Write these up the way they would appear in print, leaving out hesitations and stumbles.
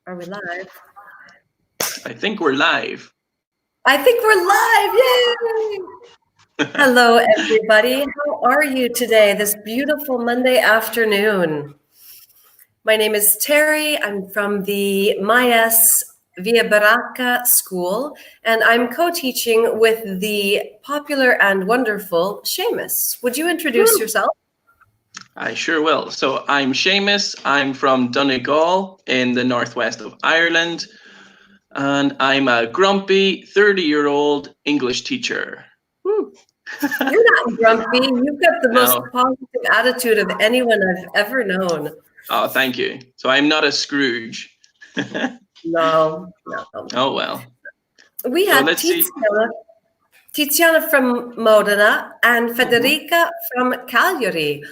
Are we live? I think we're live. I think we're live. Yay! Hello, everybody. How are you today, this beautiful Monday afternoon? My name is Terry. I'm from the Mayas Via Baraka School, and I'm co-teaching with the popular and wonderful Seamus. Would you introduce yourself? I sure will. So I'm Seamus. I'm from Donegal in the northwest of Ireland, and I'm a grumpy 30-year-old English teacher. Woo. You're not grumpy. You've got the most No. positive attitude of anyone I've ever known. Oh, thank you. So I'm not a Scrooge. No. Oh, well. We So had let's see. Tiziana from Modena and Federica from Cagliari.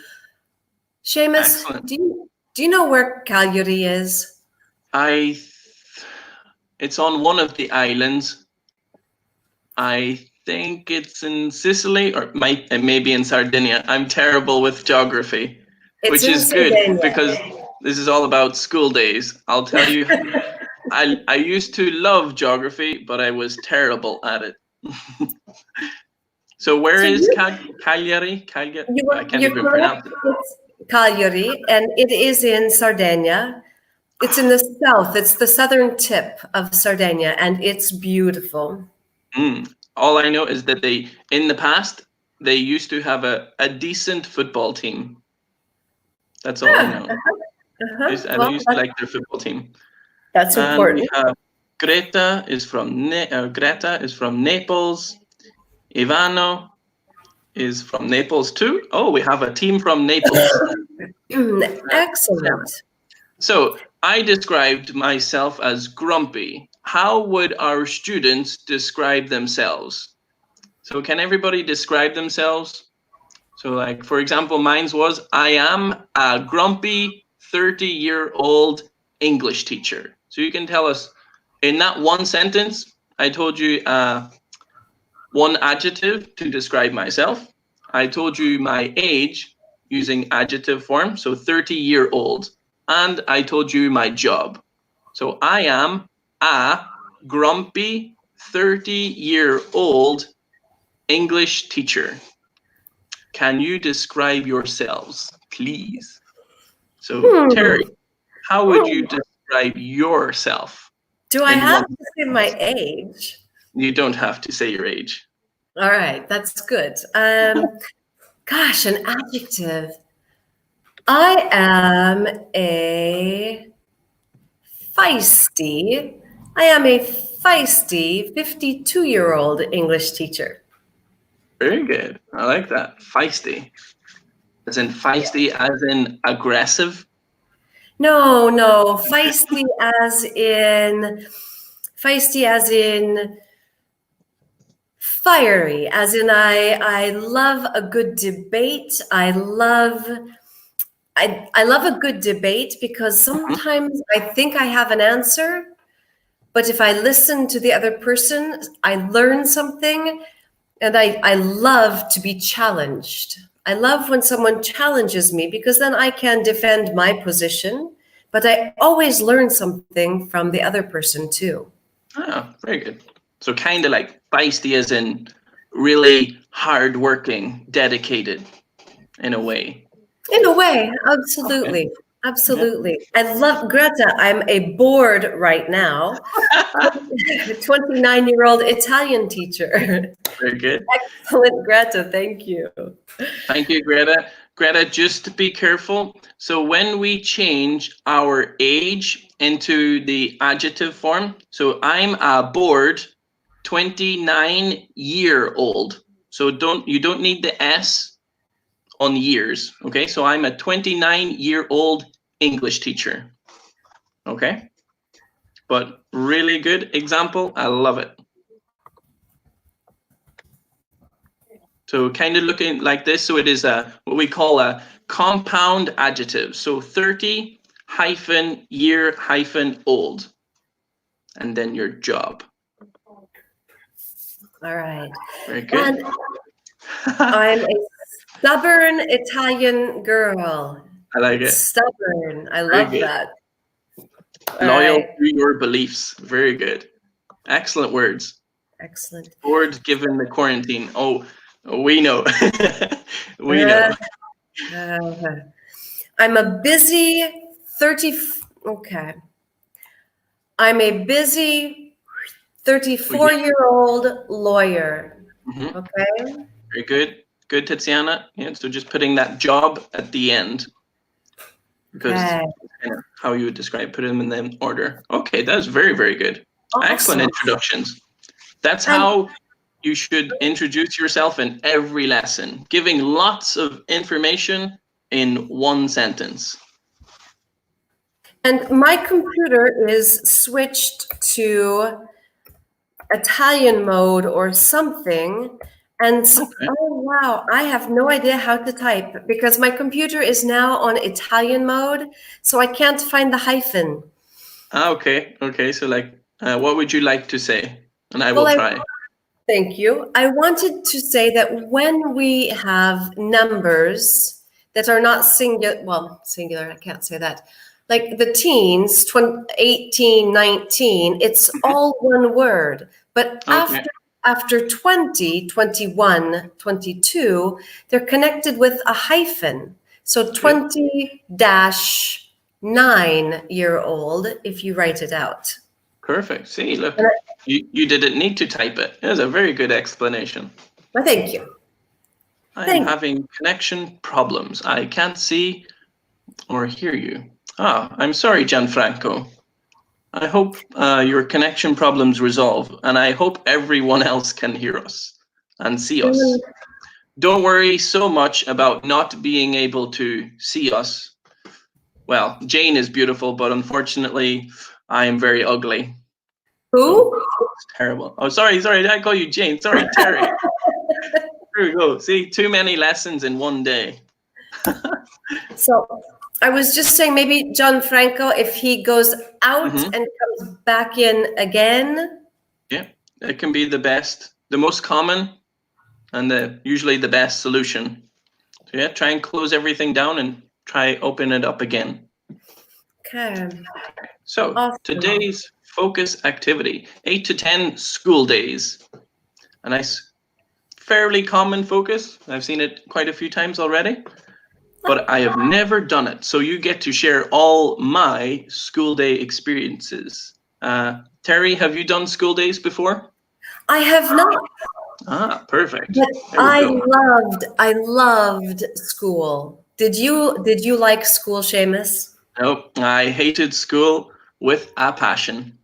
Seamus, Excellent. do you know where Cagliari is? It's on one of the islands. I think it's in Sicily or maybe in Sardinia. I'm terrible with geography, which is good because this is all about school days. I'll tell you, I used to love geography, but I was terrible at it. So where is Cagliari? I can't even pronounce it. It's Cagliari, and it is in Sardinia. It's in the south. It's the southern tip of Sardinia, and it's beautiful. All I know is that in the past, they used to have a decent football team. That's all I know. I used to like their football team. That's important. We have Greta is from Naples. Ivano is from Naples too. Oh, we have a team from Naples. Excellent. So I described myself as grumpy. How would our students describe themselves? So can everybody describe themselves? So like, for example, mine was, I am a grumpy 30-year-old English teacher. So you can tell us in that one sentence, I told you one adjective to describe myself. I told you my age using adjective form, so 30-year-old. And I told you my job. So I am a grumpy 30-year-old English teacher. Can you describe yourselves, please? So Terry, how would you describe yourself? Do I have to say my age? You don't have to say your age. All right, that's good. Gosh, an adjective. I am a feisty 52-year-old English teacher. Very good. I like that. Feisty. As in feisty, as in aggressive? No. Feisty as in fiery, as in I love a good debate. I love a good debate because sometimes I think I have an answer, but if I listen to the other person, I learn something, and I love to be challenged. I love when someone challenges me because then I can defend my position, but I always learn something from the other person too. Oh, very good. So kind of like feisty as in really hardworking, dedicated in a way. In a way, absolutely. Okay. Absolutely. I love Greta. I'm a bored right now. 29-year-old Italian teacher. Very good. Excellent, Greta. Thank you. Thank you, Greta. Greta, just be careful. So when we change our age into the adjective form, so I'm a bored 29-year-old. So you don't need the S on years, okay? So I'm a 29-year-old English teacher, okay? But really good example, I love it. So kind of looking like this, so it is what we call a compound adjective. So 30-year-old, and then your job. All right. Very good. And I'm a stubborn Italian girl. I like it. Stubborn. I love that. Loyal right. to your beliefs. Very good. Excellent words. Excellent. Bored given the quarantine. Oh, we know. We Uh, know. uh, I'm a busy 30. Okay. I'm a busy Oh, yeah. 34-year-old lawyer. Mhm. Okay. Very good. Good, Tatiana. Yeah, so just putting that job at the end because Okay. kind of how you would describe, put them in the order. Okay, that's very, very good. Excellent Awesome. introductions. That's And how you should introduce yourself in every lesson, giving lots of information in one sentence. and my computer is switched to Italian mode or something. And Okay. oh wow, I have no idea how to type because my computer is now on Italian mode, so I can't find the hyphen. Okay. Okay. So, like, what would you like to say? And I Well, will try. thank you. I wanted to say that when we have numbers that are not singular, well, singular, I can't say that. Like the teens, 20, 18, 19, it's all one word. But Okay. after 20, 21, 22, they're connected with a hyphen. So Okay. 20-9-year-old, if you write it out. Perfect. See, look, And you didn't need to type it. It was a very good explanation. thank you. I'm Thank having connection problems. I can't see or hear you. Ah, I'm sorry, Gianfranco. I hope your connection problems resolve, and I hope everyone else can hear us and see us. you. Don't worry so much about not being able to see us. Well, Jane is beautiful, but unfortunately, I am very ugly. So Who? it's terrible. Oh, sorry, did I call you Jane? Sorry, Terry. Here we go. See, too many lessons in one day. So I was just saying maybe John Franco, if he goes out Mhm. and comes back in again. Yeah, it can be the most common, and usually the best solution. So yeah, try and close everything down and try open it up again. Okay. So Awesome. today's focus activity, 8 to 10 school days. A nice, fairly common focus. I've seen it quite a few times already, but I have never done it. So you get to share all my school day experiences. Terry, have you done school days before? I have not, Ah, perfect. but There we go. I loved school. Did you like school, Seamus? Nope, I hated school with a passion.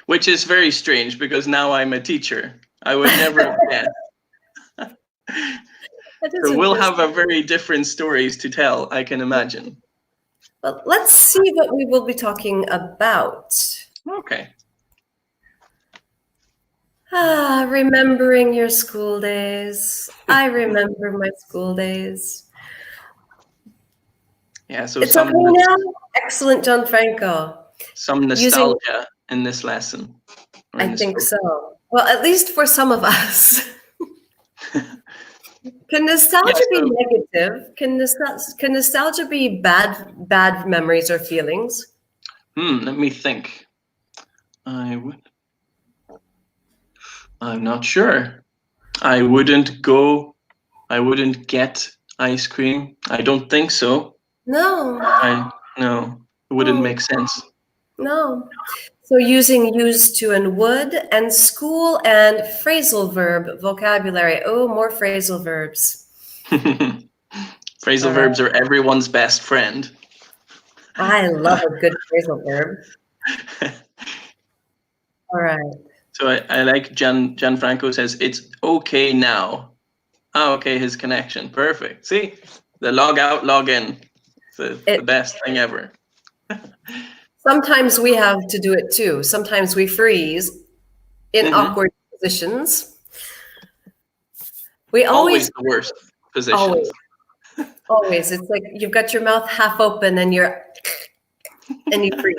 Which is very strange because now I'm a teacher. I would never have guessed. That is So we'll have interesting. a very different stories to tell, I can imagine. But let's see what we will be talking about. Okay. Remembering your school days. I remember my school days. Yeah, so It's okay now? Excellent, John Franco. some Using, nostalgia in this lesson or I in this think book. so. Well, at least for some of us. Can nostalgia be so negative? Can nostalgia be bad memories or feelings? let me think. I'm not sure. I wouldn't get ice cream. I don't think so. No, No, it wouldn't no, make sense. no. So using used to and would and school and phrasal verb vocabulary. Oh, more phrasal verbs. Phrasal All right. verbs are everyone's best friend. I love a good phrasal verb. All right. So I like Gianfranco says it's okay now. Oh, okay, his connection. Perfect. See? The log out, log in. It's the It best thing ever. sometimes we have to do it too. Sometimes we freeze in awkward positions. We Always always, the worst always, positions. always. It's like you've got your mouth half open and you freeze.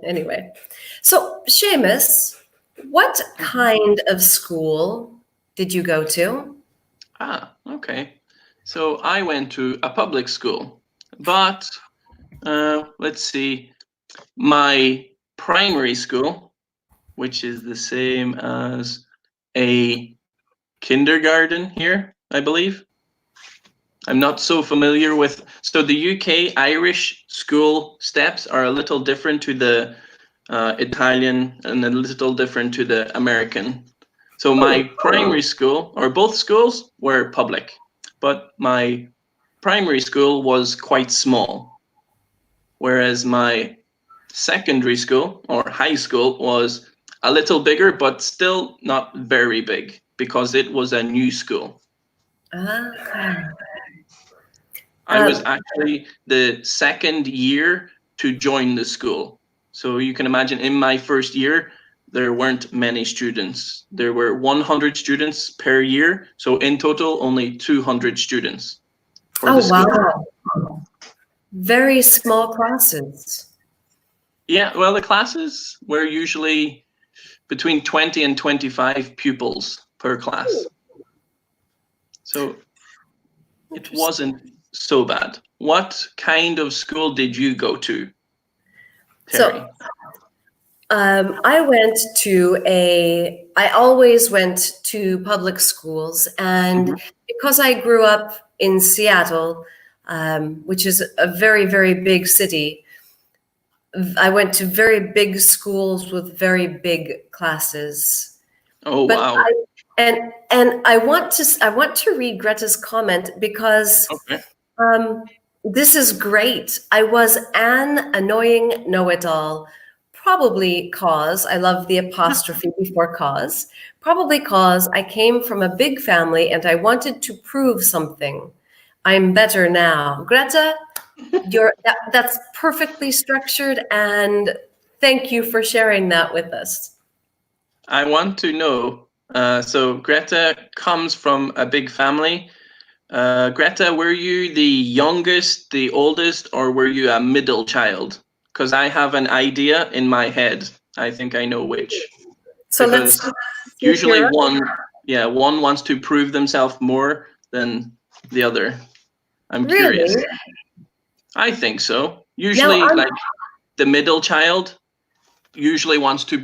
Anyway, so Seamus, what kind of school did you go to? Ah, okay. So I went to a public school, but let's see. My primary school, which is the same as a kindergarten here, I believe. I'm not so familiar with. So the UK Irish school steps are a little different to the Italian and a little different to the American. So my primary school, or both schools, were public, but my primary school was quite small, whereas my secondary school or high school was a little bigger, but still not very big because it was a new school. Okay. I was actually the second year to join the school. So you can imagine in my first year, there weren't many students. There were 100 students per year. So in total, only 200 students for the school. Wow. Very small classes. Yeah, well, the classes were usually between 20 and 25 pupils per class. So it wasn't so bad. What kind of school did you go to, Terry? So I always went to public schools, and because I grew up in Seattle, which is a very, very big city, I went to very big schools with very big classes. Oh, But wow. And I want to read Greta's comment because Okay. this is great. I was an annoying know-it-all, probably cause I love the apostrophe before cause. Probably cause I came from a big family and I wanted to prove something. I'm better now. Greta, that's perfectly structured, and thank you for sharing that with us. I want to know. So Greta comes from a big family. Greta, were you the youngest, the oldest, or were you a middle child? Because I have an idea in my head. I think I know which. So because let's usually one wants to prove themselves more than the other. I'm curious. I think so. Usually, like the middle child usually wants to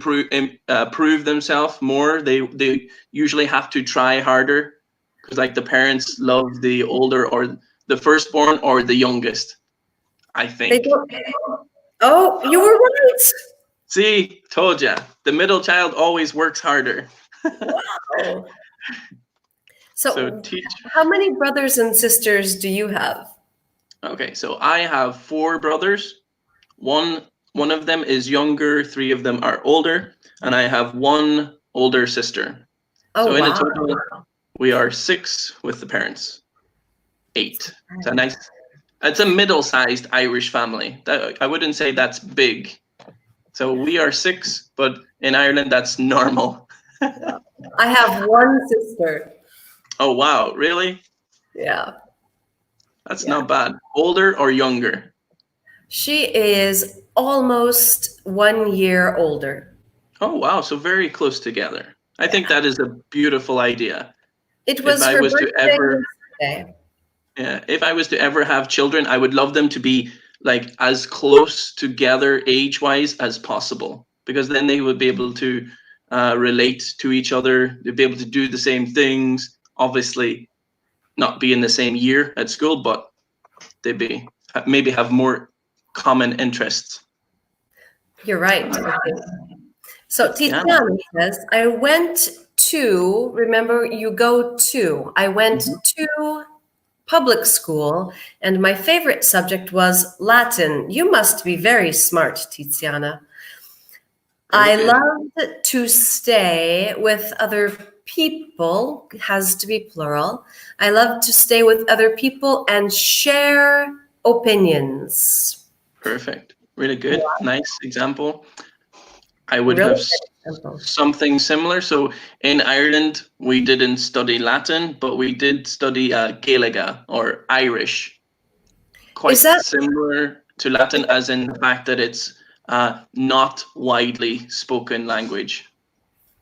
prove themselves more. They usually have to try harder because like the parents love the older or the firstborn or the youngest. I think. Oh, you were right. See, told ya. The middle child always works harder. Wow. So how many brothers and sisters do you have? Okay, so I have 4 brothers. One of them is younger, 3 of them are older, and I have 1 older sister. So in a total, we are 6 with the parents. 8. It's a middle-sized Irish family. I wouldn't say that's big. So we are 6, but in Ireland, that's normal. I have 1 sister. Oh, wow. Really? Yeah. That's not bad. Older or younger? She is almost 1 year older. Oh, wow. So very close together. I think that is a beautiful idea. It was her birthday yesterday. Yeah, if I was to ever have children, I would love them to be like as close together age-wise as possible, because then they would be able to relate to each other. They'd be able to do the same things. Obviously, not be in the same year at school, but they'd maybe have more common interests. You're right. So Tiziana says, I went to, remember, you go to, I went to public school, and my favorite subject was Latin. You must be very smart, Tiziana. I loved to stay with other people, has to be plural. I love to stay with other people and share opinions. Perfect. Really good. Nice example. I would have something similar. So in Ireland, we didn't study Latin, but we did study Gaelic or Irish. Quite similar to Latin, as in the fact that it's not widely spoken language.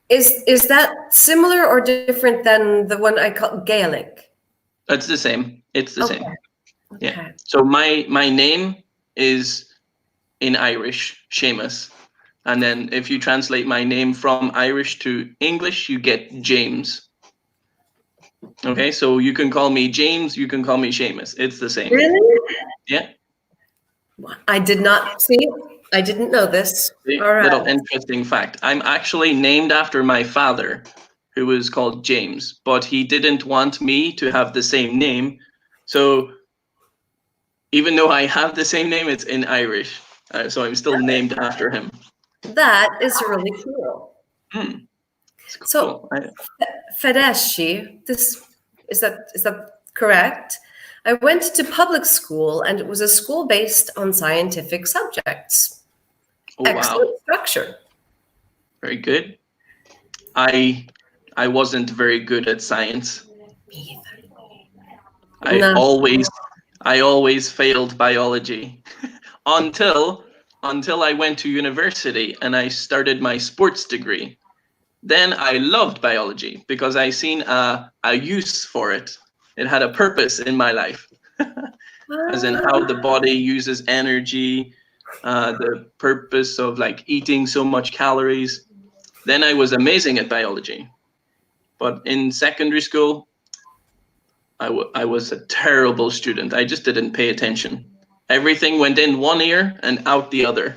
Is that similar or different than the one I call Gaelic? It's the same. It's the same. Yeah. So my name is in Irish, Seamus. And then if you translate my name from Irish to English, you get James. Okay, so you can call me James, you can call me Seamus. It's the same. Really? Yeah. I did not see. I didn't know this. All right. Little interesting fact. I'm actually named after my father, who was called James, but he didn't want me to have the same name. So even though I have the same name, it's in Irish. So I'm still named after him. That is really cool. Cool. So, Fedesci, is that correct? I went to public school, and it was a school based on scientific subjects. Oh, Excellent wow. structure. Very good. I wasn't very good at science. Me either. I No. always failed biology until I went to university and I started my sports degree. Then I loved biology because I seen a use for it. It had a purpose in my life, as in how the body uses energy, the purpose of like eating so much calories. Then I was amazing at biology. But in secondary school, I was a terrible student. I just didn't pay attention. Everything went in one ear and out the other.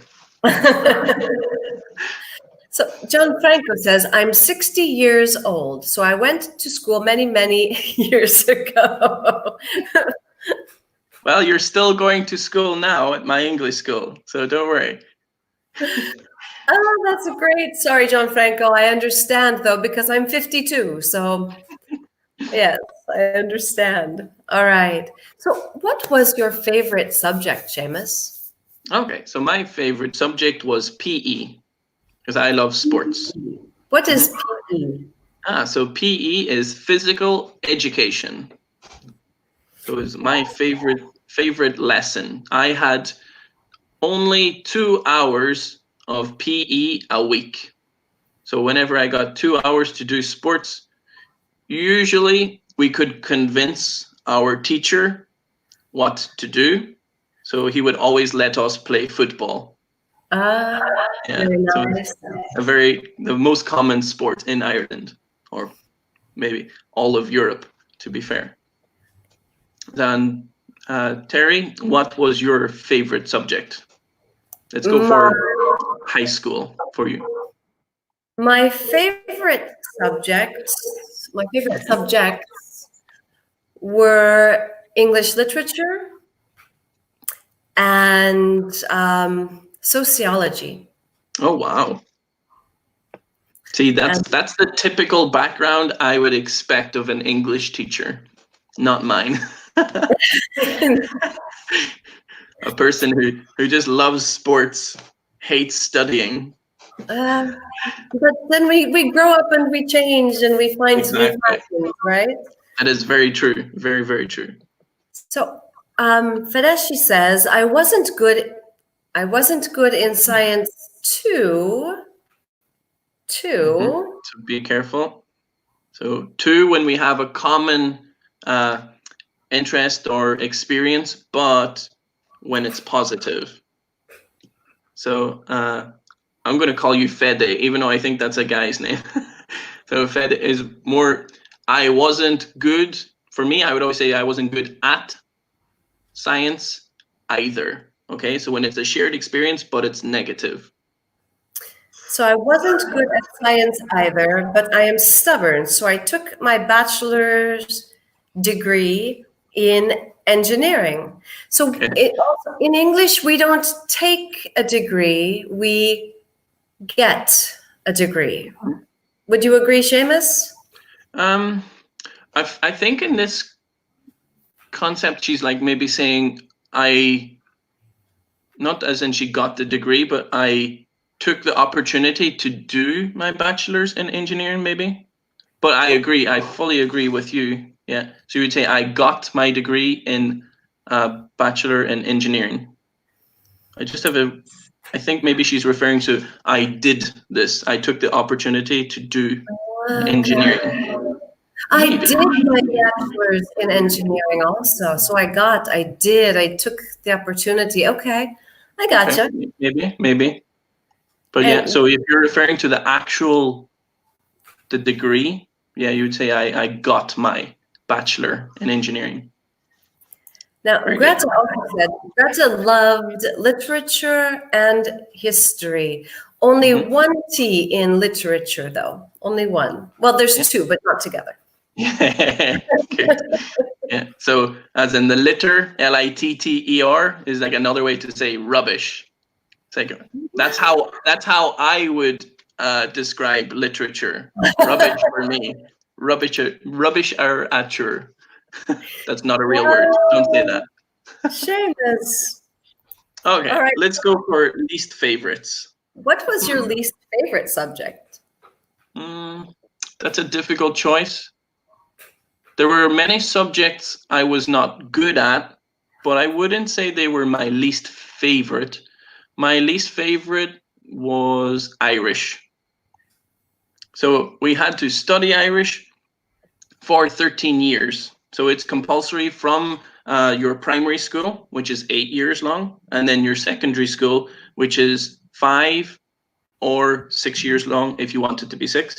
So John Franco says, I'm 60 years old, so I went to school many, many years ago. Well, you're still going to school now at my English school, so don't worry. Oh, that's great. Sorry, John Franco. I understand, though, because I'm 52. So, yes, I understand. All right. So, what was your favorite subject, Seamus? Okay, so my favorite subject was PE, because I love sports. What is PE? So PE is physical education. So it was my favorite lesson. I had only 2 hours of PE a week. So whenever I got 2 hours to do sports, usually we could convince our teacher what to do. So he would always let us play football. Very nice. The most common sport in Ireland, or maybe all of Europe, to be fair. Then, Terry, what was your favorite subject? Let's go for high school for you. My favorite subjects were English literature and sociology. Oh, wow. See, that's the typical background I would expect of an English teacher, not mine. A person who just loves sports, hates studying. But then we grow up and we change and we find new passions, right? That is very true. Very, very true. So, Fedesci says, I wasn't good in science too. So be careful. So two, when we have a common interest or experience, but when it's positive. So I'm going to call you Fede, even though I think that's a guy's name. So Fede is more, I wasn't good. For me, I would always say I wasn't good at science either. Okay, so when it's a shared experience, but it's negative. So I wasn't good at science either, but I am stubborn. So I took my bachelor's degree in engineering. So in English, we don't take a degree, we get a degree. Would you agree, Seamus? I think in this concept, she's like maybe saying not as in she got the degree, but I took the opportunity to do my bachelor's in engineering, maybe. But I agree. I fully agree with you. Yeah. So you would say I got my degree in bachelor in engineering. I think maybe she's referring to I did this. I took the opportunity to do engineering. I did my bachelor's in engineering also. So I took the opportunity. Okay. I gotcha. Okay. Maybe. But yeah, And so if you're referring to the degree, yeah, you would say I got my bachelor in engineering. now, Very good. Greta also said Greta loved literature and history. Only one T in literature, though. Only one. Well, there's two, but not together. Yeah. Good. Yeah. So as in the litter, litter, is like another way to say rubbish. It's like that's how I would describe literature. Rubbish for me. Rubbish are at your. That's not a real word. Don't say that. Seamus. Okay, All right. let's go for least favorites. What was your least favorite subject? That's a difficult choice. There were many subjects I was not good at, but I wouldn't say they were my least favorite. My least favorite was Irish. So we had to study Irish for 13 years. So it's compulsory from your primary school, which is 8 years long, and then your secondary school, which is 5 or 6 years long if you want it to be 6.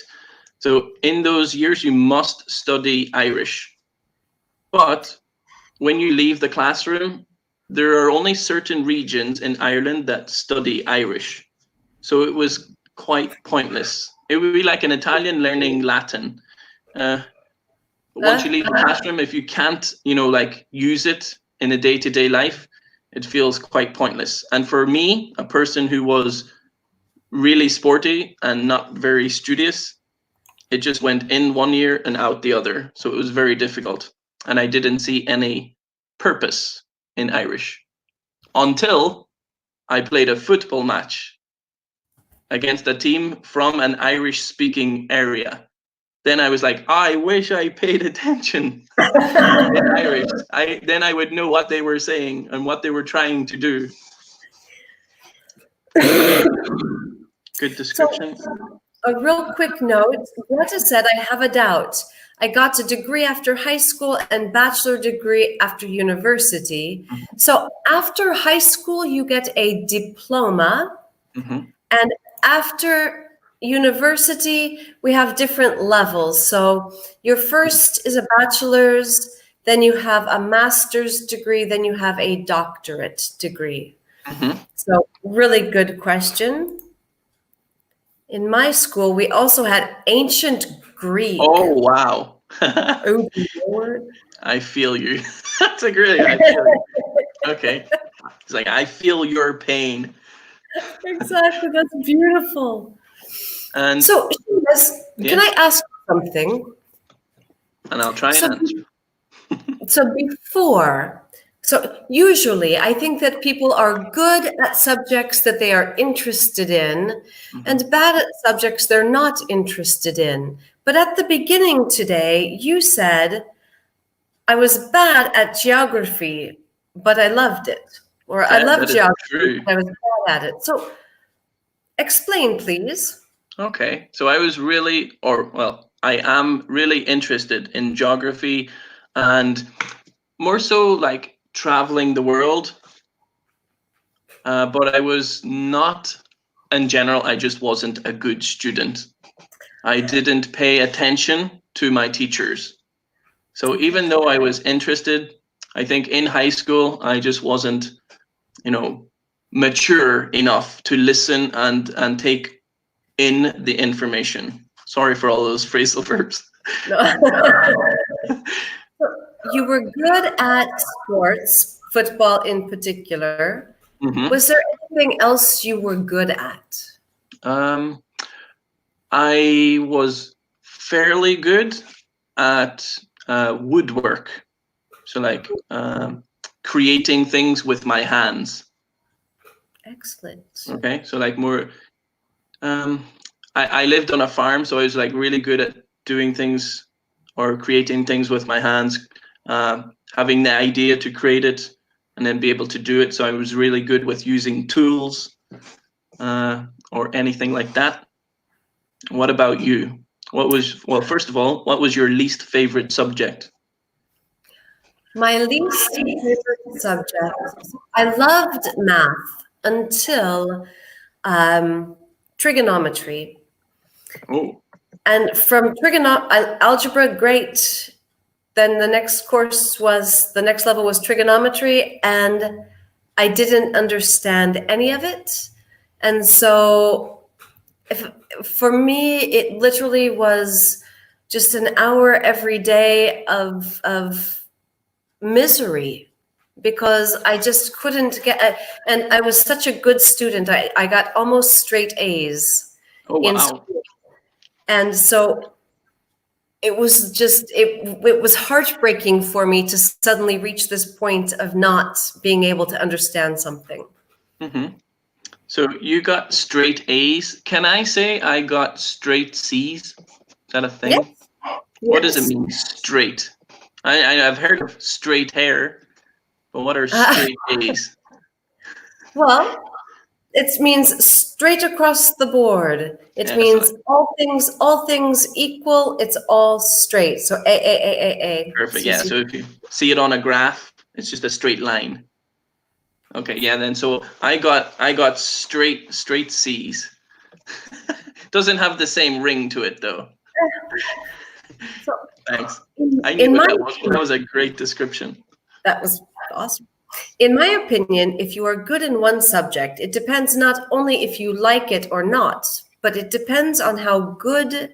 So in those years, you must study Irish. But when you leave the classroom, there are only certain regions in Ireland that study Irish. So it was quite pointless. It would be like an Italian learning Latin. Once you leave the classroom, if you can't, like use it in a day-to-day life, it feels quite pointless. And for me, a person who was really sporty and not very studious, it just went in one ear and out the other. So it was very difficult. And I didn't see any purpose in Irish until I played a football match against a team from an Irish-speaking area. Then I was like, I wish I paid attention in Irish. Then I would know what they were saying and what they were trying to do. Good description. So, a real quick note. Greta said, I have a doubt. I got a degree after high school and bachelor degree after university. So after high school, you get a diploma. And after university, we have different levels. So your first is a bachelor's, then you have a master's degree, then you have a doctorate degree. So really good question. In my school, we also had ancient Greek. Oh, wow. Oh, Lord. I feel you. That's a great, I feel you. Okay. It's like, I feel your pain. Exactly. That's beautiful. And so, can I ask something? And I'll try and answer. So usually I think that people are good at subjects that they are interested in and bad at subjects they're not interested in. But at the beginning today, you said, I was bad at geography, but I loved it. Or I love geography, but I was bad at it. So explain, please. Okay. So I am really interested in geography and more so like traveling the world. But I was not, in general, I just wasn't a good student. I didn't pay attention to my teachers. So even though I was interested, I think in high school, I just wasn't, mature enough to listen and take in the information. Sorry for all those phrasal verbs. You were good at sports, football in particular. Was there anything else you were good at? I was fairly good at woodwork. So like creating things with my hands. Excellent. Okay, so like more, I lived on a farm, so I was like really good at doing things or creating things with my hands, having the idea to create it and then be able to do it. So I was really good with using tools or anything like that. What about you? First of all, what was your least favorite subject? My least favorite subject, I loved math. until trigonometry. Oh. And from algebra, great. Then the next level was trigonometry, and I didn't understand any of it. And so for me, it literally was just an hour every day of misery, because I just couldn't get, and I was such a good student. I got almost straight A's in wow. school. And so it was just, it was heartbreaking for me to suddenly reach this point of not being able to understand something. Mm-hmm. So you got straight A's. Can I say I got straight C's? Is that a thing? Yes. What does it mean, straight? I've heard of straight hair, but what are straight A's? Well, it means straight across the board. It means all things equal. It's all straight. So A. Perfect. Yeah. So if you see it on a graph, it's just a straight line. Okay. Yeah. Then so I got straight C's. Doesn't have the same ring to it though. So, thanks. I knew what that was. That was a great description. That was awesome. In my opinion, if you are good in one subject, it depends not only if you like it or not, but it depends on how good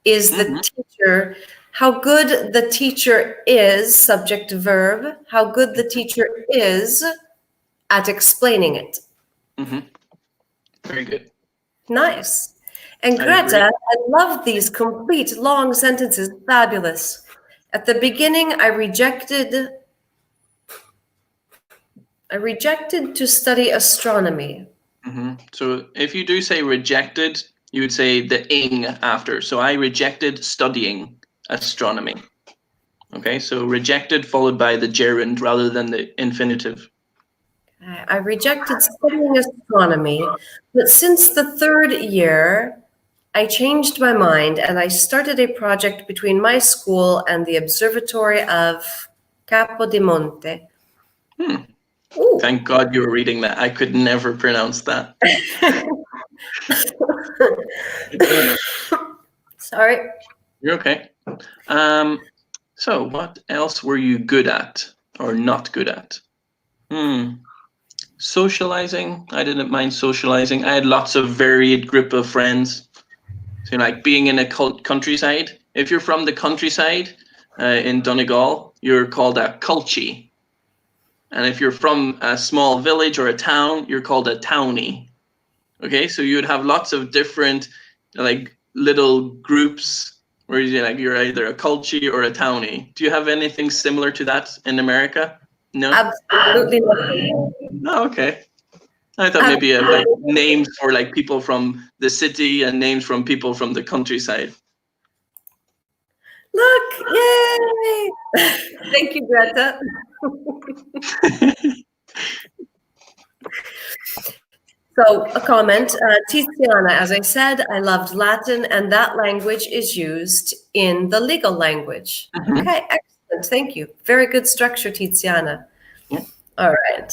is the teacher, how good the teacher is, subject to verb, how good the teacher is at explaining it. Mm-hmm. Very good. Nice. And Greta, I love these complete long sentences. Fabulous. At the beginning, I rejected to study astronomy. Mm-hmm. So if you do say rejected, you would say the ing after. So I rejected studying astronomy. Okay, so rejected followed by the gerund rather than the infinitive. I rejected studying astronomy, but since the third year, I changed my mind and I started a project between my school and the observatory of Capodimonte. Ooh. Thank God you were reading that. I could never pronounce that. Sorry. You're okay. So what else were you good at or not good at? Socializing. I didn't mind socializing. I had lots of varied group of friends. So like being in a countryside. If you're from the countryside in Donegal, you're called a culchie. And if you're from a small village or a town, you're called a townie. Okay, so you would have lots of different like little groups where you're either a culchie or a townie. Do you have anything similar to that in America? No? Absolutely not. Oh, okay. I thought maybe like names for like people from the city and names from people from the countryside. Look, yay! Thank you, Greta. So a comment, Tiziana, as I said, I loved Latin, and that language is used in the legal language. Okay, excellent, thank you. Very good structure, Tiziana. Yeah. All right,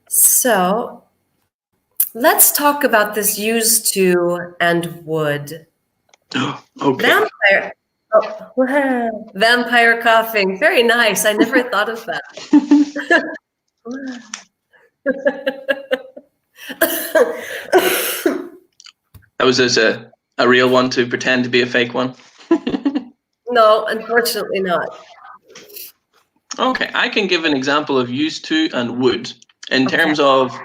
so let's talk about this used to and would. Okay. Vampire coughing, very nice, I never thought of that. That was just a real one to pretend to be a fake one? No, unfortunately not. Okay, I can give an example of used to and would in terms of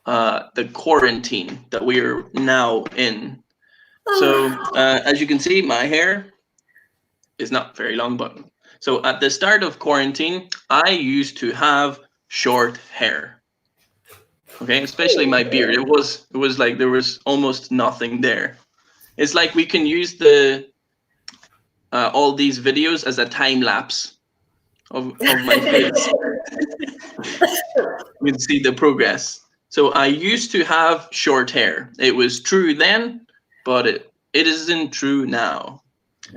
the quarantine that we are now in. So as you can see, my hair is not very long, but so at the start of quarantine, I used to have short hair. Okay, especially my beard. It was like there was almost nothing there. It's like we can use the all these videos as a time lapse of my face. You can see the progress. So I used to have short hair. It was true then, but it isn't true now.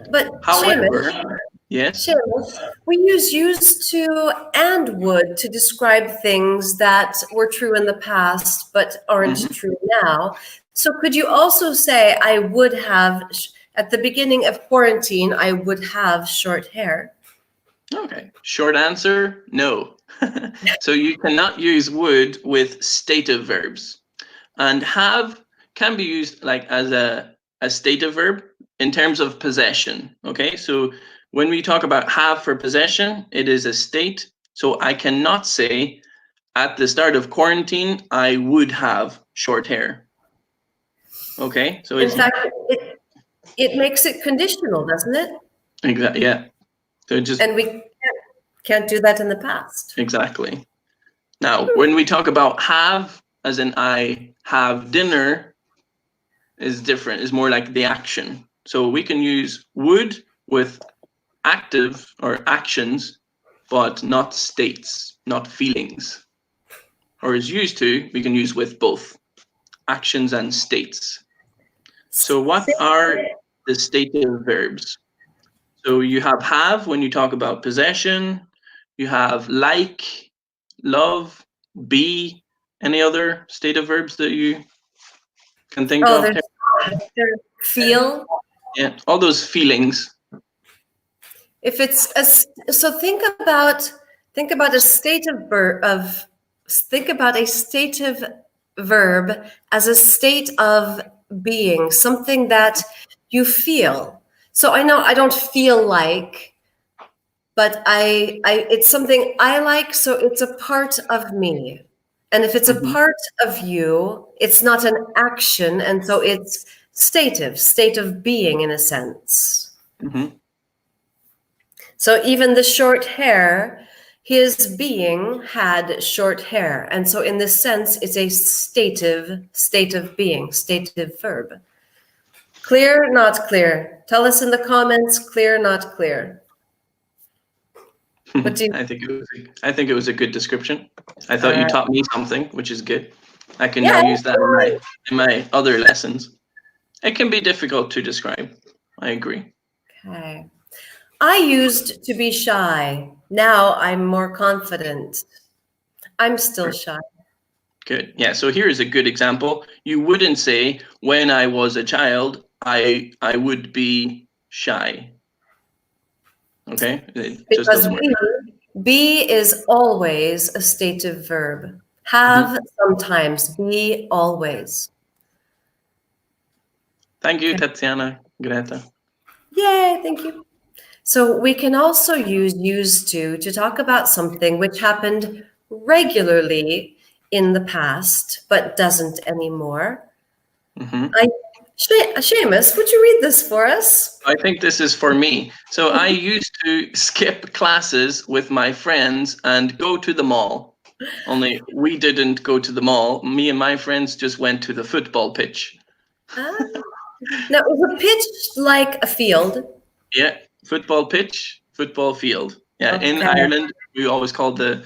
But however, Yes. Seamus, we use used to and would to describe things that were true in the past but aren't Mhm. true now. So could you also say, I would have, at the beginning of quarantine, I would have short hair? Okay. Short answer, no. So you cannot use would with stative verbs. And have can be used like as a stative verb in terms of possession. Okay, so when we talk about have for possession, it is a state. So I cannot say at the start of quarantine I would have short hair. Okay, so In it's fact, it makes it conditional, doesn't it? exactly, yeah. So just And we can't do that in the past. exactly. Now, when we talk about have, as in I have dinner, is different. Is more like the action. So we can use would with active or actions, but not states, not feelings. Or is used to, we can use with both actions and states. So what are the stative verbs? So you have when you talk about possession, you have like, love, be. Any other stative verbs that you can think Oh, of? there's feel. Yeah, all those feelings. If it's a, so think about a state of think about a stative verb as a state of being, something that you feel. So I know I don't feel like, but I it's something I like, so it's a part of me. And if it's a Mhm, part of you, it's not an action, and so it's stative, state of being in a sense. mhm. So even the short hair, his being had short hair. And so in this sense, it's a stative state of being, stative verb. Clear, not clear? Tell us in the comments, clear, not clear. What do you, I think it was a good description. I thought you uh, taught me something, which is good. I can now yeah, use that in my other lessons. It can be difficult to describe. I agree. okay. I used to be shy. Now I'm more confident. I'm still shy. Good. Yeah. So here is a good example. You wouldn't say when I was a child, I would be shy. Okay. It just Because doesn't work. be is always a stative verb. Mhm. Have sometimes, be always. Thank you, Okay. Tatiana, Greta. Yay, thank you. So we can also use used to talk about something which happened regularly in the past, but doesn't anymore. Hmm. Seamus, would you read this for us? I think this is for me. So I used to skip classes with my friends and go to the mall. Only we didn't go to the mall. Me and my friends just went to the football pitch. Ah. Now, is a pitch like a field? Yeah, football pitch, football field. Yeah, in Okay. Ireland we always call it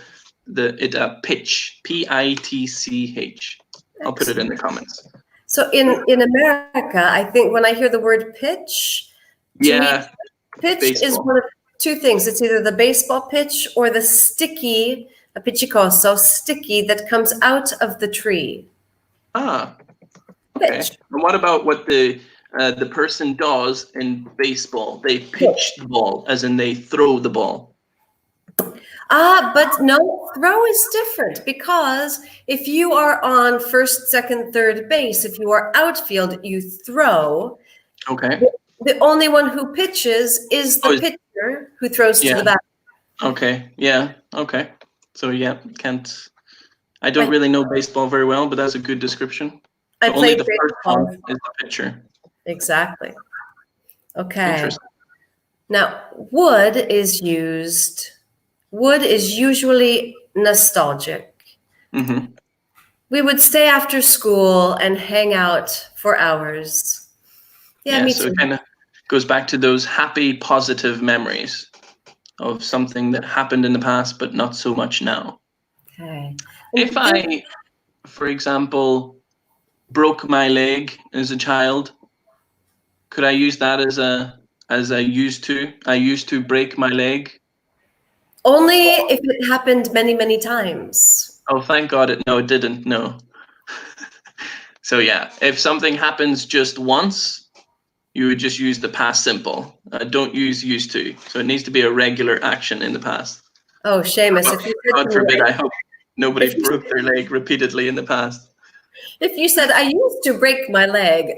a pitch, Pitch. I'll put it in the comments. So in America, I think when I hear the word pitch, to me, Yeah, pitch is baseball. one of two things. It's either the baseball pitch or the sticky, a pitchicoso, sticky that comes out of the tree. Ah, okay. Pitch. And what about what the person does in baseball? They pitch the ball, as in they throw the ball. Ah, but no, throw is different because if you are on first, second, third base, if you are outfield, you throw. Okay. The only one who pitches is Oh, the pitcher who throws to yeah. the bat. Okay. Yeah. Okay. So yeah, can't. I don't I, really know baseball very well, but that's a good description. I So only played the first one baseball. is the pitcher. Exactly. Okay. Interesting. Now, wood is usually nostalgic. Mm-hmm. We would stay after school and hang out for hours. Yeah, Yeah. me So too. it kind of goes back to those happy, positive memories of something that happened in the past, but not so much now. Okay. If And I, for example, broke my leg as a child, could I use that as a as I used to. I used to break my leg. Only if it happened many, many times. Oh, thank God it didn't. No. So yeah, if something happens just once, you would just use the past simple. Don't use used to. So it needs to be a regular action in the past. Oh, Seamus, if you said God to me, forbid, I hope nobody if you- broke their leg repeatedly in the past. if you said, I used to break my leg.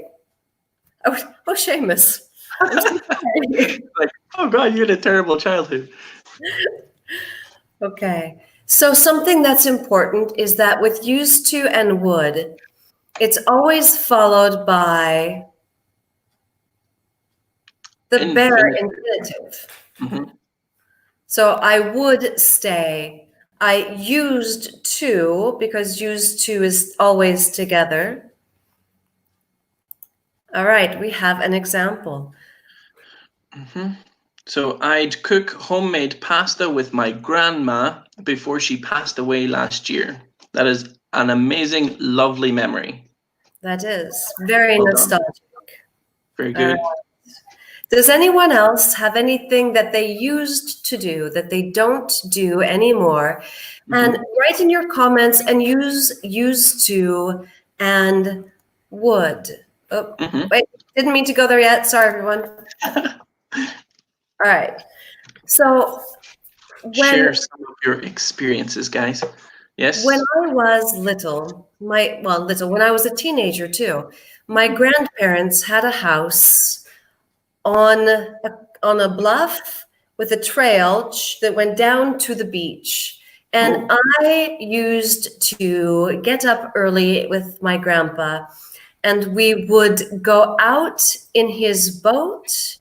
Oh, Seamus. I'm so sorry. Like, oh God, you had a terrible childhood. Okay. So something that's important is that with used to and would, it's always followed by the bare infinitive. Mhm. So I would stay. I used to, because used to is always together. All right, we have an example. Mhm. So I'd cook homemade pasta with my grandma before she passed away last year. That is an amazing, lovely memory. That is very Well done. nostalgic. Very good. Does anyone else have anything that they used to do that they don't do anymore? And write in your comments and use used to and would. Oh, wait, didn't mean to go there yet. Sorry, everyone. All right. So Share some of your experiences, guys. Yes. when I was little, when I was a teenager too, my grandparents had a house on a bluff with a trail that went down to the beach. And I used to get up early with my grandpa, and we would go out in his boat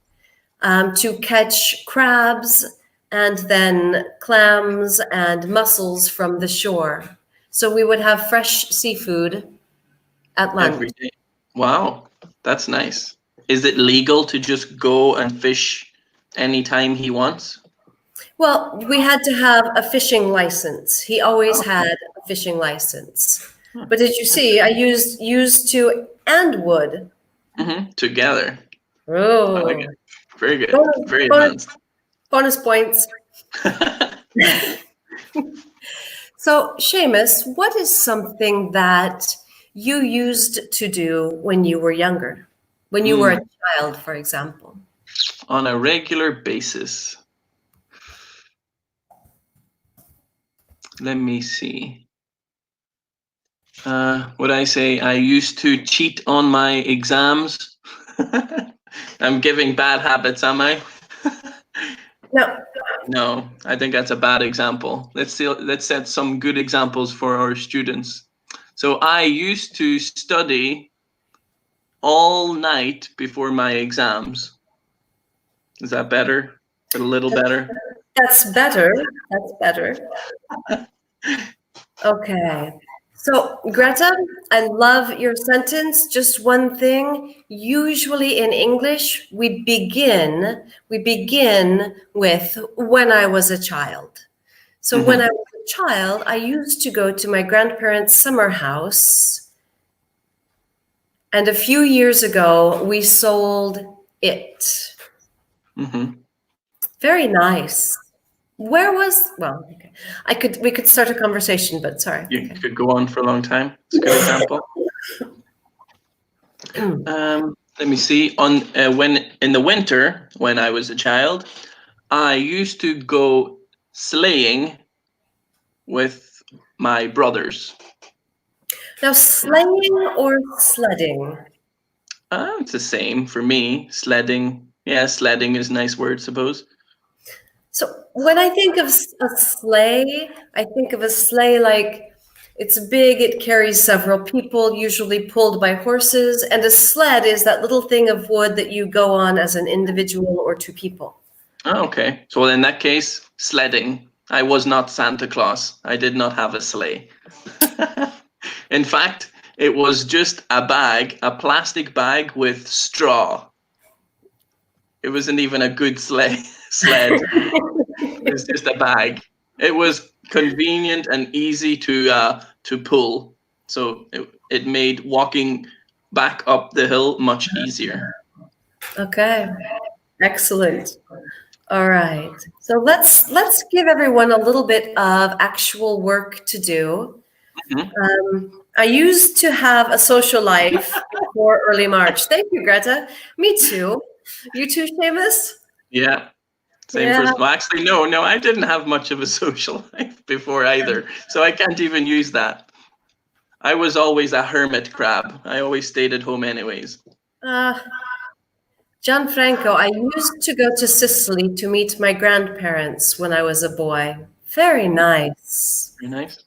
to catch crabs and then clams and mussels from the shore. So we would have fresh seafood at lunch. Every day. Wow, that's nice. Is it legal to just go and fish anytime he wants? Well, we had to have a fishing license. He always had a fishing license. But did you see, I used to and would. Together. Oh, I like it. Very good. Very bonus, advanced. bonus points. So, Seamus, what is something that you used to do when you were younger? When you were a child, for example? On a regular basis. Let me see. Would I say I used to cheat on my exams? I'm giving bad habits, am I? No. No, I think that's a bad example. Let's set some good examples for our students. So I used to study all night before my exams. Is that better? A little better? That's better. That's better. Okay. So, Greta, I love your sentence. Just one thing. Usually in English, we begin with when I was a child. So when I was a child, I used to go to my grandparents' summer house. And a few years ago, we sold it. Very nice. We could start a conversation, but sorry. You could go on for a long time. It's a good example. Let me see. When in the winter, when I was a child, I used to go sleighing with my brothers. Now, sleighing or sledding? It's the same for me. Sledding. Yeah, sledding is a nice word, suppose. So when I think of a sleigh, I think of a sleigh like it's big, it carries several people, usually pulled by horses, and a sled is that little thing of wood that you go on as an individual or two people. Oh, okay. So in that case, sledding. I was not Santa Claus. I did not have a sleigh. In fact, it was just a bag, a plastic bag with straw. It wasn't even a good sled. It was just a bag. It was convenient and easy to pull, so it made walking back up the hill much easier. Okay. Excellent. All right. So let's give everyone a little bit of actual work to do. I used to have a social life before early March. Thank you, Greta. Me too. You too, Seamus? Yeah. Same Yeah. for, well, actually, no, I didn't have much of a social life before either. So I can't even use that. I was always a hermit crab. I always stayed at home anyways. Gianfranco, I used to go to Sicily to meet my grandparents when I was a boy. Very nice. Very nice.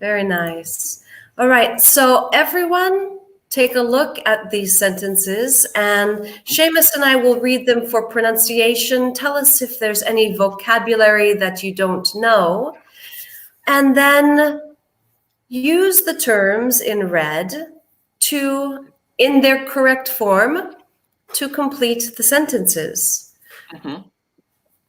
Very nice. All right, so everyone take a look at these sentences, and Seamus and I will read them for pronunciation. Tell us if there's any vocabulary that you don't know, and then use the terms in red in their correct form, to complete the sentences.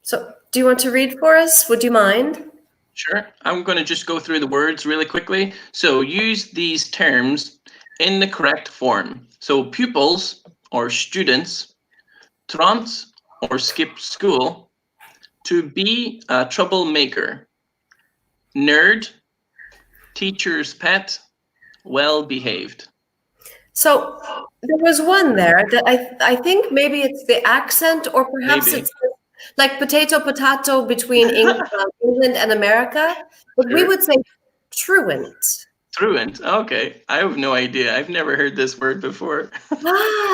So, do you want to read for us? Would you mind? Sure. I'm going to just go through the words really quickly. So use these terms in the correct form. So pupils or students, trance or skip school, to be a troublemaker, nerd, teacher's pet, well behaved. So there was one there that I think maybe it's the accent, or perhaps Maybe. it's like potato between England and America, but we Sure. would say truant. Truant. Okay. I have no idea. I've never heard this word before.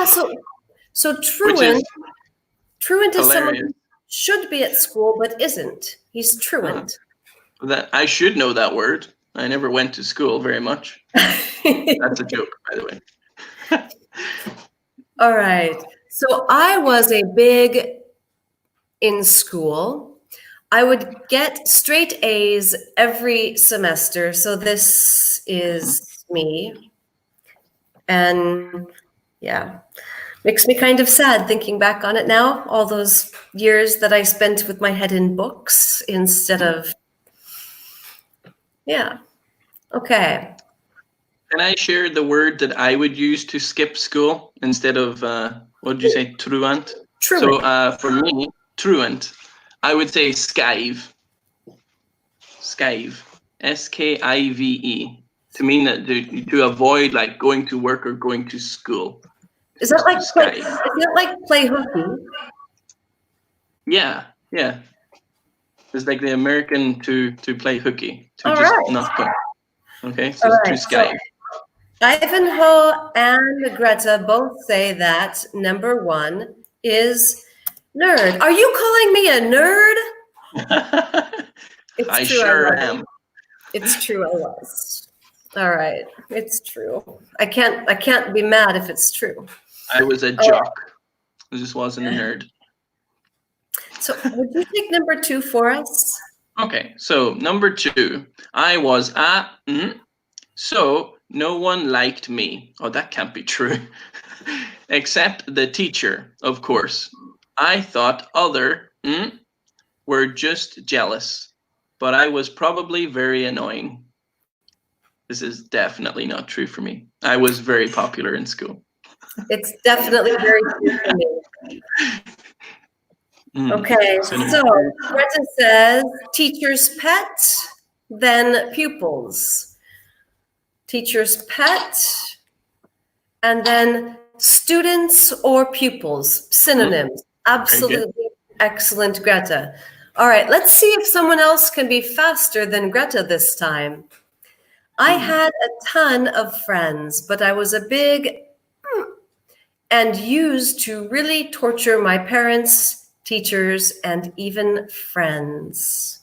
So Which is truant is someone hilarious. who should be at school but isn't. He's truant. That I should know that word. I never went to school very much. That's a joke, by the way. All right. So I was a big in school. I would get straight A's every semester. So this is me. And yeah, makes me kind of sad thinking back on it now. All those years that I spent with my head in books instead of, yeah. Okay. Can I share the word that I would use to skip school instead of, what did you say, truant? Truant. So for me, truant, I would say skive. Skive. S-K-I-V-E. To mean that to avoid like going to work or going to school. Is that like play hooky? Yeah. It's like the American to play hooky. To All just right. not go. Okay, so All to right, skive. Ivanhoe and Greta both say that number one is nerd. Are you calling me a nerd? It's I true, sure am. It's true, I was. All right, it's true. I can't be mad if it's true. I was a jock. I just wasn't a nerd. So would you take number two for us? Okay, so number two, I was so no one liked me. Oh, that can't be true. Except the teacher, of course. I thought other were just jealous, but I was probably very annoying. This is definitely not true for me. I was very popular in school. It's definitely very true for me. Okay, so Greta says teacher's pet, then pupils. Teacher's pet, and then students or pupils. Synonyms. Absolutely excellent, Greta. All right, let's see if someone else can be faster than Greta this time. I had a ton of friends, but I was a big and used to really torture my parents, teachers, and even friends.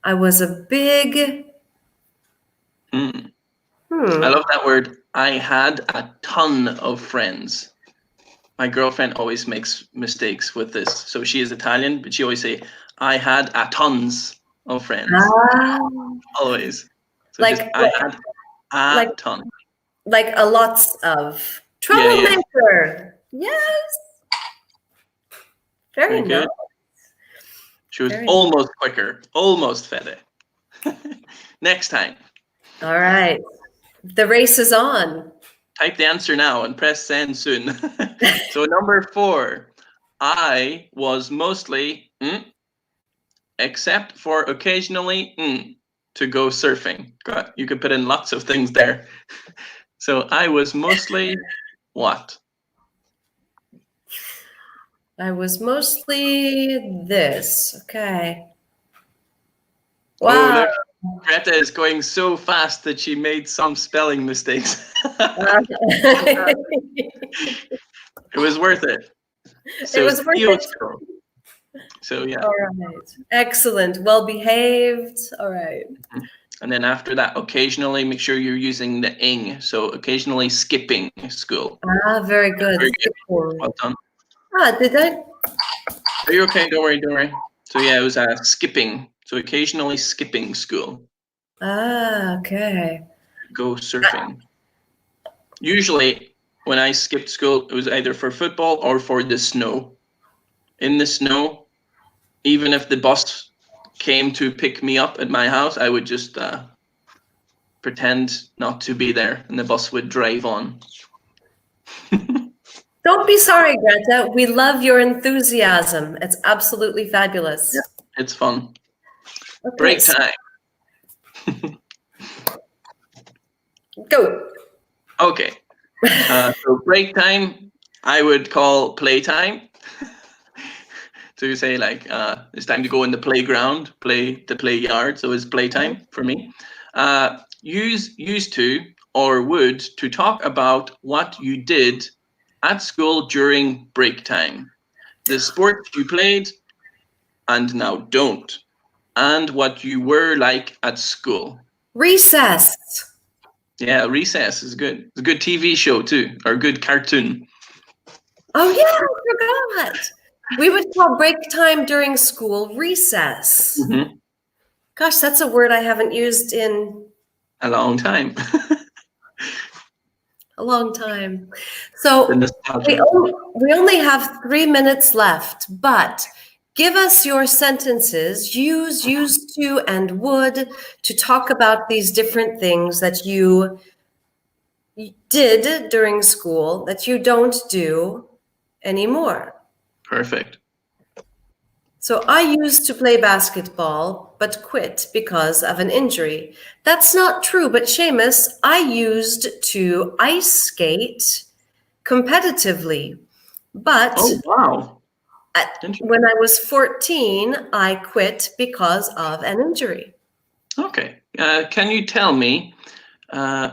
I was a big... I love that word. I had a ton of friends. My girlfriend always makes mistakes with this. So she is Italian, but she always say, I had a tons of friends. Always. So like, I had a ton. Like a lots of. Troublemaker. Yeah. Yes. Very nice. She was almost quicker. Almost fed it. Next time. All right. The race is on. Type the answer now and press send soon. So number 4. I was mostly except for occasionally to go surfing. You could put in lots of things there. So I was mostly what? I was mostly this. Okay. Oh, Wow. look, Greta is going so fast that she made some spelling mistakes. It was worth it. So It was worth Theo it. skill. So yeah. All right. Excellent. Well behaved. All right. And then after that, occasionally make sure you're using the ing. So occasionally skipping school. Very good. Very good. Well done. Did I? Are you okay? Don't worry, don't worry. So yeah, it was skipping. So occasionally skipping school. Okay. Go surfing. Usually when I skipped school, it was either for football or for the snow. In the snow, even if the bus came to pick me up at my house, I would just pretend not to be there and the bus would drive on. Don't be sorry, Greta. We love your enthusiasm. It's absolutely fabulous. Yeah, it's fun. Okay, Break time. Go. Okay. So break time, I would call playtime. So you say like, it's time to go in the playground, the play yard. So it's playtime for me. Use used to or would to talk about what you did at school during break time, the sport you played and now don't, and what you were like at school. Recess. Yeah, Recess is good. It's a good TV show too, or a good cartoon. Oh yeah, I forgot. We would call break time during school recess. Mm-hmm. Gosh, that's a word I haven't used in A long time. a long time. So The nostalgia. we only have 3 minutes left, but give us your sentences, use used to and would to talk about these different things that you did during school that you don't do anymore. Perfect. So I used to play basketball, but quit because of an injury. That's not true, but Seamus, I used to ice skate competitively. But Oh, wow. when I was 14, I quit because of an injury. Okay. Can you tell me,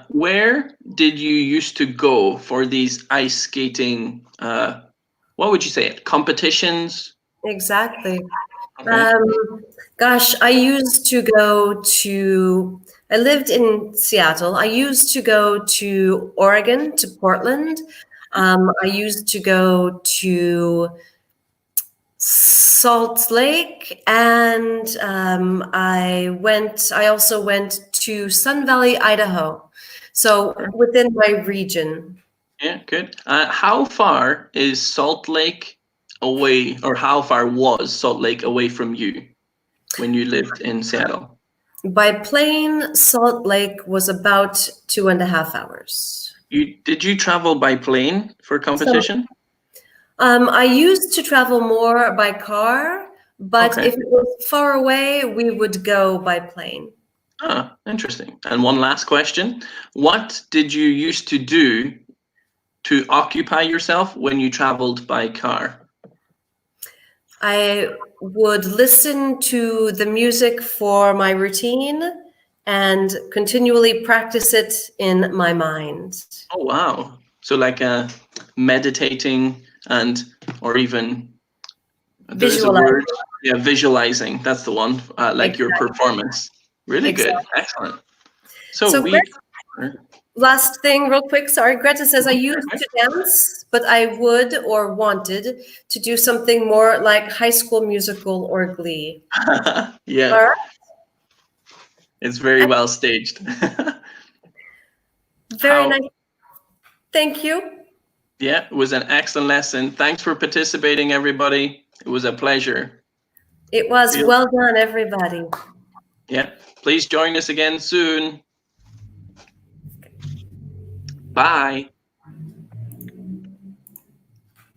where did you used to go for these ice skating, what would you say it, competitions? Exactly. Okay. Gosh, I used to go to, I lived in Seattle. I used to go to Oregon, to Portland. I used to go to Salt Lake, and I also went to Sun Valley, Idaho. So within my region. Yeah, good. How far is Salt Lake away, or how far was Salt Lake away from you when you lived in Seattle? By plane, Salt Lake was about 2.5 hours. Did you travel by plane for competition? I used to travel more by car, but Okay. if it was far away, we would go by plane. Ah, interesting. And one last question. What did you used to do to occupy yourself when you traveled by car? I would listen to the music for my routine and continually practice it in my mind. Oh, wow. So like meditating or even there is a word. Yeah, visualizing. That's the one. Like your performance. Really good. Excellent. So last thing real quick. Sorry, Greta says, I used to dance, but I would or wanted to do something more like High School Musical or Glee. Yeah. All right. It's very well staged. Very nice. Thank you. Yeah, it was an excellent lesson. Thanks for participating, everybody. It was a pleasure. It was well done, everybody. Yeah, please join us again soon. Bye.